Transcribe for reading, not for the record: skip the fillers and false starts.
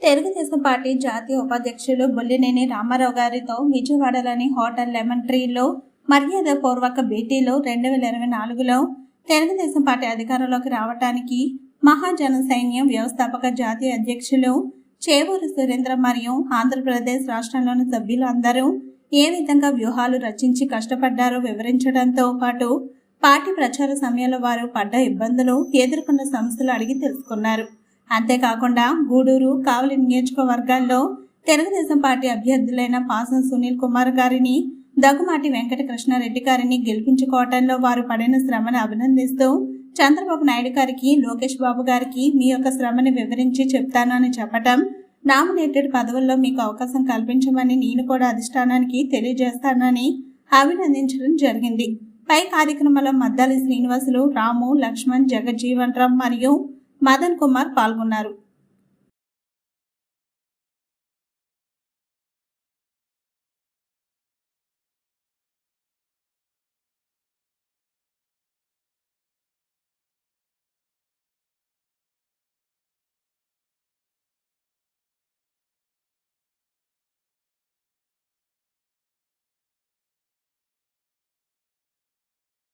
Telugu Desam party జాతీయ ఉపాధ్యక్షులు బొల్లినేని రామారావు గారితో విజయవాడలోని హోటల్ లెమన్ ట్రీలో మర్యాదపూర్వక భేటీలో 2024లో తెలుగుదేశం పార్టీ అధికారంలోకి రావడానికి మహాజన సైన్యం వ్యవస్థాపక జాతీయ అధ్యక్షులు చేవూరు సురేంద్ర మరియు ఆంధ్రప్రదేశ్ రాష్ట్రంలోని సభ్యులు అందరూ ఏ విధంగా వ్యూహాలు రచించి కష్టపడ్డారో వివరించడంతో పాటు పార్టీ ప్రచార సమయంలో వారు పడ్డ ఇబ్బందులు, ఎదుర్కొన్న సమస్యలు అడిగి తెలుసుకున్నారు. అంతేకాకుండా గూడూరు, కావలి నియోజకవర్గాల్లో తెలుగుదేశం పార్టీ అభ్యర్థులైన పాసం సునీల్ కుమార్ గారిని, దగ్గుమాటి వెంకట కృష్ణారెడ్డి గారిని గెలిపించుకోవడంలో వారు పడిన శ్రమను అభినందిస్తూ చంద్రబాబు నాయుడు గారికి, లోకేష్ బాబు గారికి మీ యొక్క శ్రమని వివరించి చెప్తాను అని చెప్పటం, నామినేటెడ్ పదవుల్లో మీకు అవకాశం కల్పించమని నేను కూడా అధిష్టానానికి తెలియజేస్తానని అభినందించడం జరిగింది. పై కార్యక్రమంలో మద్దాలి శ్రీనివాసులు, రాము, లక్ష్మణ్, జగజ్జీవన్ రామ్ మరియు మదన్ కుమార్ పాల్గొన్నారు.